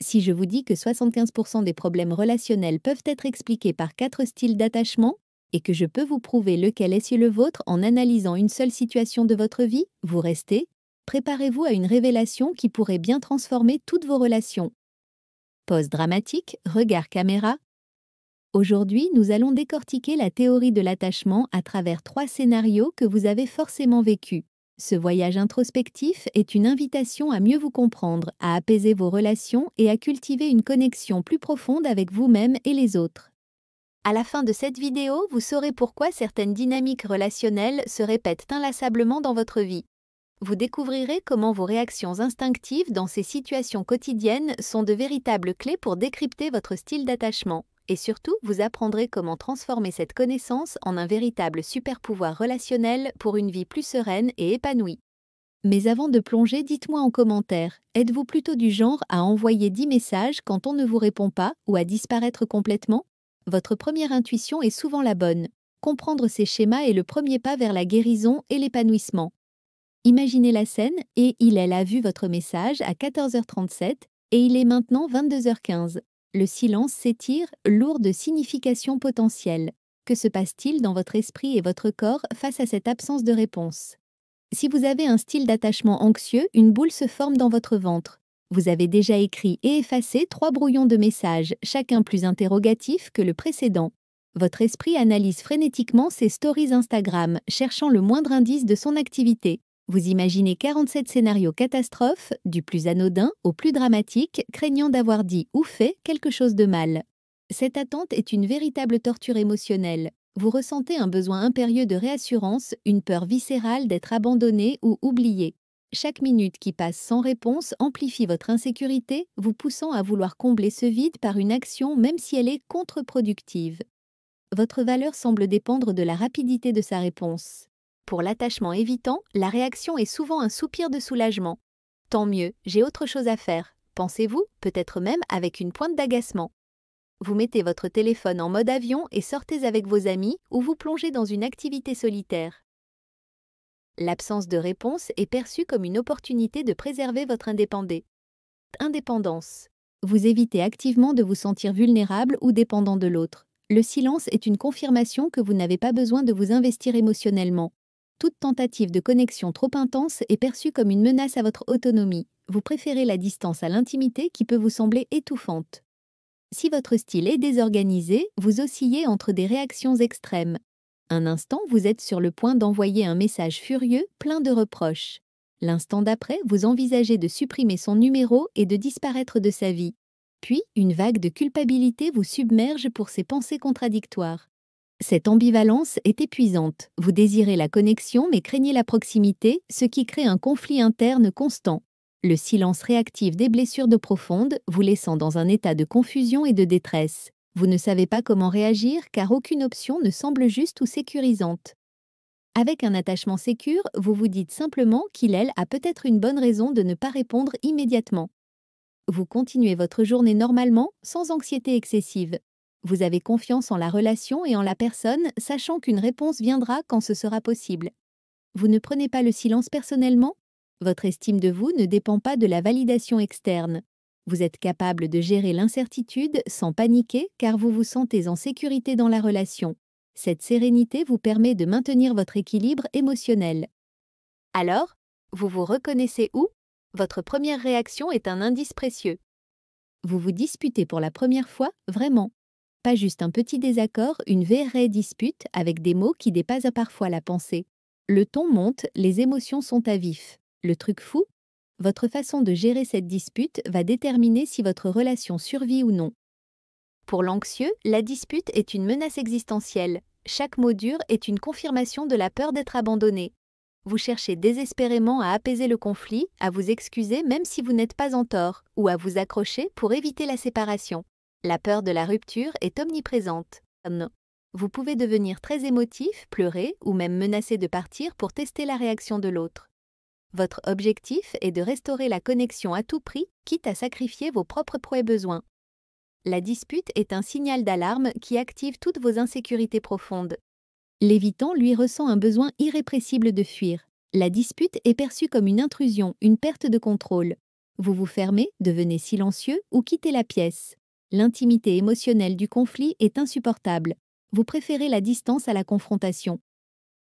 Si je vous dis que 75% des problèmes relationnels peuvent être expliqués par 4 styles d'attachement, et que je peux vous prouver lequel est le vôtre en analysant une seule situation de votre vie, vous restez. Préparez-vous à une révélation qui pourrait bien transformer toutes vos relations. Pause dramatique, regard caméra. Aujourd'hui, nous allons décortiquer la théorie de l'attachement à travers 3 scénarios que vous avez forcément vécus. Ce voyage introspectif est une invitation à mieux vous comprendre, à apaiser vos relations et à cultiver une connexion plus profonde avec vous-même et les autres. À la fin de cette vidéo, vous saurez pourquoi certaines dynamiques relationnelles se répètent inlassablement dans votre vie. Vous découvrirez comment vos réactions instinctives dans ces situations quotidiennes sont de véritables clés pour décrypter votre style d'attachement. Et surtout, vous apprendrez comment transformer cette connaissance en un véritable super-pouvoir relationnel pour une vie plus sereine et épanouie. Mais avant de plonger, dites-moi en commentaire, êtes-vous plutôt du genre à envoyer 10 messages quand on ne vous répond pas ou à disparaître complètement? Votre première intuition est souvent la bonne. Comprendre ces schémas est le premier pas vers la guérison et l'épanouissement. Imaginez la scène et elle a vu votre message à 14h37 et il est maintenant 22h15. Le silence s'étire, lourd de significations potentielles. Que se passe-t-il dans votre esprit et votre corps face à cette absence de réponse? Si vous avez un style d'attachement anxieux, une boule se forme dans votre ventre. Vous avez déjà écrit et effacé 3 brouillons de messages, chacun plus interrogatif que le précédent. Votre esprit analyse frénétiquement ses stories Instagram, cherchant le moindre indice de son activité. Vous imaginez 47 scénarios catastrophes, du plus anodin au plus dramatique, craignant d'avoir dit ou fait quelque chose de mal. Cette attente est une véritable torture émotionnelle. Vous ressentez un besoin impérieux de réassurance, une peur viscérale d'être abandonné ou oublié. Chaque minute qui passe sans réponse amplifie votre insécurité, vous poussant à vouloir combler ce vide par une action même si elle est contre-productive. Votre valeur semble dépendre de la rapidité de sa réponse. Pour l'attachement évitant, la réaction est souvent un soupir de soulagement. Tant mieux, j'ai autre chose à faire, pensez-vous, peut-être même avec une pointe d'agacement. Vous mettez votre téléphone en mode avion et sortez avec vos amis ou vous plongez dans une activité solitaire. L'absence de réponse est perçue comme une opportunité de préserver votre indépendance. Vous évitez activement de vous sentir vulnérable ou dépendant de l'autre. Le silence est une confirmation que vous n'avez pas besoin de vous investir émotionnellement. Toute tentative de connexion trop intense est perçue comme une menace à votre autonomie. Vous préférez la distance à l'intimité qui peut vous sembler étouffante. Si votre style est désorganisé, vous oscillez entre des réactions extrêmes. Un instant, vous êtes sur le point d'envoyer un message furieux, plein de reproches. L'instant d'après, vous envisagez de supprimer son numéro et de disparaître de sa vie. Puis, une vague de culpabilité vous submerge pour ces pensées contradictoires. Cette ambivalence est épuisante. Vous désirez la connexion mais craignez la proximité, ce qui crée un conflit interne constant. Le silence réactive des blessures de profonde, vous laissant dans un état de confusion et de détresse. Vous ne savez pas comment réagir car aucune option ne semble juste ou sécurisante. Avec un attachement sécure, vous vous dites simplement qu'il a peut-être une bonne raison de ne pas répondre immédiatement. Vous continuez votre journée normalement, sans anxiété excessive. Vous avez confiance en la relation et en la personne, sachant qu'une réponse viendra quand ce sera possible. Vous ne prenez pas le silence personnellement? Votre estime de vous ne dépend pas de la validation externe. Vous êtes capable de gérer l'incertitude sans paniquer car vous vous sentez en sécurité dans la relation. Cette sérénité vous permet de maintenir votre équilibre émotionnel. Alors, vous vous reconnaissez où? Votre première réaction est un indice précieux. Vous vous disputez pour la première fois, vraiment. Pas juste un petit désaccord, une vraie dispute avec des mots qui dépassent parfois la pensée. Le ton monte, les émotions sont à vif. Le truc fou? Votre façon de gérer cette dispute va déterminer si votre relation survit ou non. Pour l'anxieux, la dispute est une menace existentielle. Chaque mot dur est une confirmation de la peur d'être abandonné. Vous cherchez désespérément à apaiser le conflit, à vous excuser même si vous n'êtes pas en tort, ou à vous accrocher pour éviter la séparation. La peur de la rupture est omniprésente. Vous pouvez devenir très émotif, pleurer ou même menacer de partir pour tester la réaction de l'autre. Votre objectif est de restaurer la connexion à tout prix, quitte à sacrifier vos propres besoins. La dispute est un signal d'alarme qui active toutes vos insécurités profondes. L'évitant, lui, ressent un besoin irrépressible de fuir. La dispute est perçue comme une intrusion, une perte de contrôle. Vous vous fermez, devenez silencieux ou quittez la pièce. L'intimité émotionnelle du conflit est insupportable. Vous préférez la distance à la confrontation.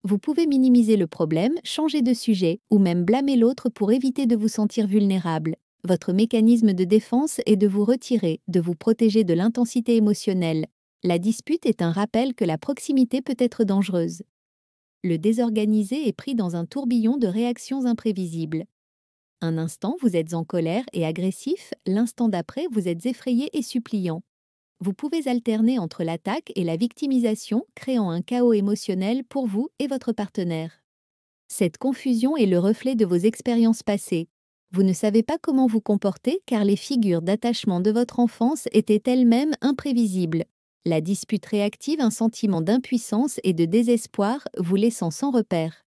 Vous pouvez minimiser le problème, changer de sujet ou même blâmer l'autre pour éviter de vous sentir vulnérable. Votre mécanisme de défense est de vous retirer, de vous protéger de l'intensité émotionnelle. La dispute est un rappel que la proximité peut être dangereuse. Le désorganisé est pris dans un tourbillon de réactions imprévisibles. Un instant, vous êtes en colère et agressif, l'instant d'après, vous êtes effrayé et suppliant. Vous pouvez alterner entre l'attaque et la victimisation, créant un chaos émotionnel pour vous et votre partenaire. Cette confusion est le reflet de vos expériences passées. Vous ne savez pas comment vous comporter car les figures d'attachement de votre enfance étaient elles-mêmes imprévisibles. La dispute réactive un sentiment d'impuissance et de désespoir, vous laissant sans repère.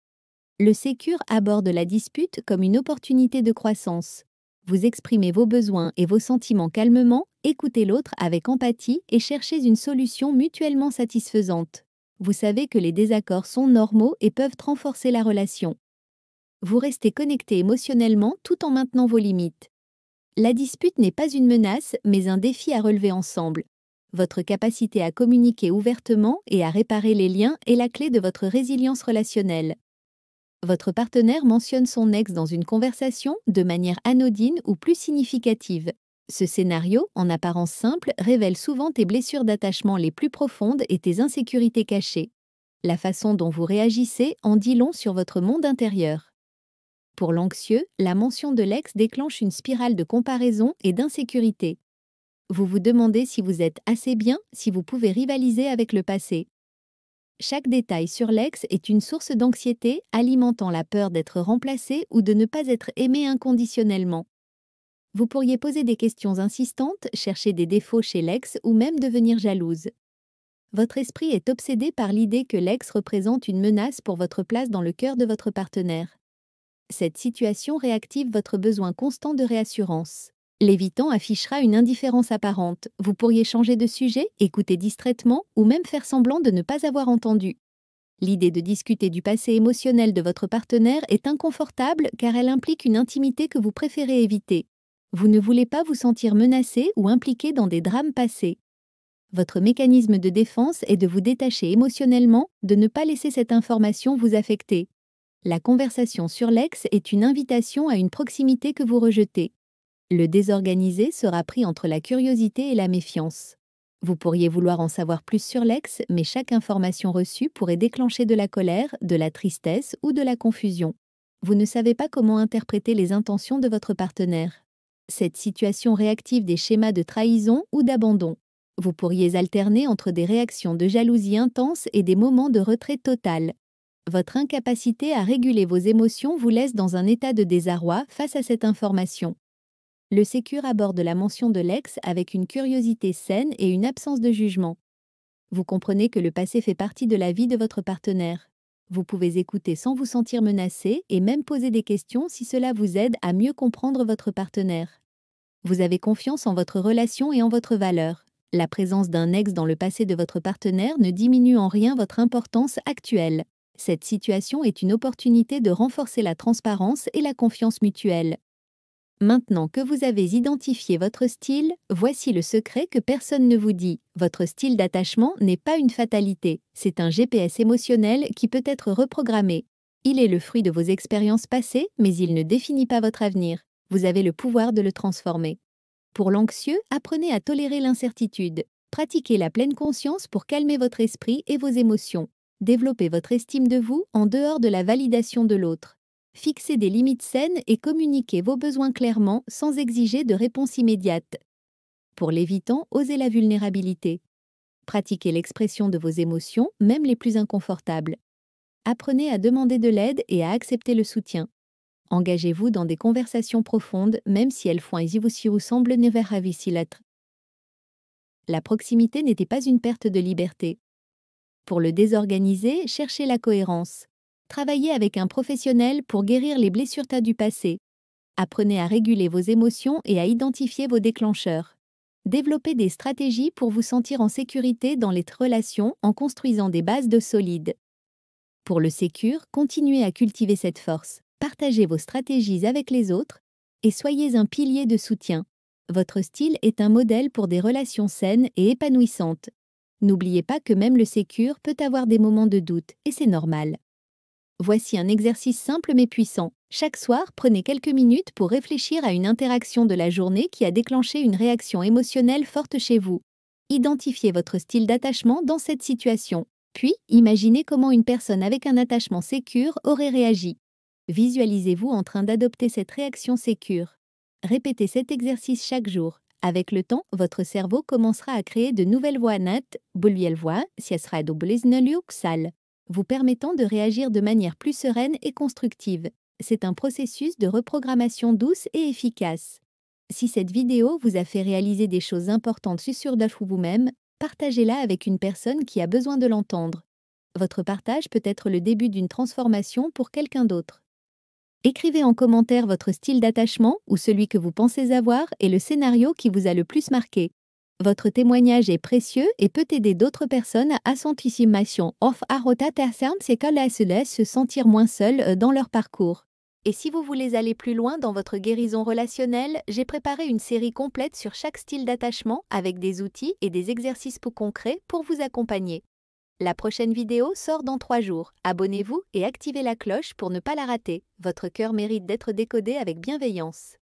Le Sécure aborde la dispute comme une opportunité de croissance. Vous exprimez vos besoins et vos sentiments calmement, écoutez l'autre avec empathie et cherchez une solution mutuellement satisfaisante. Vous savez que les désaccords sont normaux et peuvent renforcer la relation. Vous restez connecté émotionnellement tout en maintenant vos limites. La dispute n'est pas une menace, mais un défi à relever ensemble. Votre capacité à communiquer ouvertement et à réparer les liens est la clé de votre résilience relationnelle. Votre partenaire mentionne son ex dans une conversation de manière anodine ou plus significative. Ce scénario, en apparence simple, révèle souvent tes blessures d'attachement les plus profondes et tes insécurités cachées. La façon dont vous réagissez en dit long sur votre monde intérieur. Pour l'anxieux, la mention de l'ex déclenche une spirale de comparaison et d'insécurité. Vous vous demandez si vous êtes assez bien, si vous pouvez rivaliser avec le passé. Chaque détail sur l'ex est une source d'anxiété, alimentant la peur d'être remplacé ou de ne pas être aimé inconditionnellement. Vous pourriez poser des questions insistantes, chercher des défauts chez l'ex ou même devenir jalouse. Votre esprit est obsédé par l'idée que l'ex représente une menace pour votre place dans le cœur de votre partenaire. Cette situation réactive votre besoin constant de réassurance. L'évitant affichera une indifférence apparente. Vous pourriez changer de sujet, écouter distraitement ou même faire semblant de ne pas avoir entendu. L'idée de discuter du passé émotionnel de votre partenaire est inconfortable car elle implique une intimité que vous préférez éviter. Vous ne voulez pas vous sentir menacé ou impliqué dans des drames passés. Votre mécanisme de défense est de vous détacher émotionnellement, de ne pas laisser cette information vous affecter. La conversation sur l'ex est une invitation à une proximité que vous rejetez. Le désorganisé sera pris entre la curiosité et la méfiance. Vous pourriez vouloir en savoir plus sur l'ex, mais chaque information reçue pourrait déclencher de la colère, de la tristesse ou de la confusion. Vous ne savez pas comment interpréter les intentions de votre partenaire. Cette situation réactive des schémas de trahison ou d'abandon. Vous pourriez alterner entre des réactions de jalousie intense et des moments de retrait total. Votre incapacité à réguler vos émotions vous laisse dans un état de désarroi face à cette information. Le Sécure aborde la mention de l'ex avec une curiosité saine et une absence de jugement. Vous comprenez que le passé fait partie de la vie de votre partenaire. Vous pouvez écouter sans vous sentir menacé et même poser des questions si cela vous aide à mieux comprendre votre partenaire. Vous avez confiance en votre relation et en votre valeur. La présence d'un ex dans le passé de votre partenaire ne diminue en rien votre importance actuelle. Cette situation est une opportunité de renforcer la transparence et la confiance mutuelle. Maintenant que vous avez identifié votre style, voici le secret que personne ne vous dit. Votre style d'attachement n'est pas une fatalité, c'est un GPS émotionnel qui peut être reprogrammé. Il est le fruit de vos expériences passées, mais il ne définit pas votre avenir. Vous avez le pouvoir de le transformer. Pour l'anxieux, apprenez à tolérer l'incertitude. Pratiquez la pleine conscience pour calmer votre esprit et vos émotions. Développez votre estime de vous en dehors de la validation de l'autre. Fixez des limites saines et communiquez vos besoins clairement sans exiger de réponse immédiate. Pour l'évitant, osez la vulnérabilité. Pratiquez l'expression de vos émotions, même les plus inconfortables. Apprenez à demander de l'aide et à accepter le soutien. Engagez-vous dans des conversations profondes, même si elles font vous semble ne verra l'être. La proximité n'était pas une perte de liberté. Pour le désorganiser, cherchez la cohérence. Travaillez avec un professionnel pour guérir les blessures du passé. Apprenez à réguler vos émotions et à identifier vos déclencheurs. Développez des stratégies pour vous sentir en sécurité dans les relations en construisant des bases de solides. Pour le Sécure, continuez à cultiver cette force. Partagez vos stratégies avec les autres et soyez un pilier de soutien. Votre style est un modèle pour des relations saines et épanouissantes. N'oubliez pas que même le sécure peut avoir des moments de doute, et c'est normal. Voici un exercice simple mais puissant. Chaque soir, prenez quelques minutes pour réfléchir à une interaction de la journée qui a déclenché une réaction émotionnelle forte chez vous. Identifiez votre style d'attachement dans cette situation. Puis, imaginez comment une personne avec un attachement sécure aurait réagi. Visualisez-vous en train d'adopter cette réaction sécure. Répétez cet exercice chaque jour. Avec le temps, votre cerveau commencera à créer de nouvelles voix nettes, vous permettant de réagir de manière plus sereine et constructive. C'est un processus de reprogrammation douce et efficace. Si cette vidéo vous a fait réaliser des choses importantes sur vous-même, partagez-la avec une personne qui a besoin de l'entendre. Votre partage peut être le début d'une transformation pour quelqu'un d'autre. Écrivez en commentaire votre style d'attachement ou celui que vous pensez avoir et le scénario qui vous a le plus marqué. Votre témoignage est précieux et peut aider d'autres personnes à se sentir moins seules dans leur parcours. Et si vous voulez aller plus loin dans votre guérison relationnelle, j'ai préparé une série complète sur chaque style d'attachement avec des outils et des exercices concrets pour vous accompagner. La prochaine vidéo sort dans 3 jours. Abonnez-vous et activez la cloche pour ne pas la rater. Votre cœur mérite d'être décodé avec bienveillance.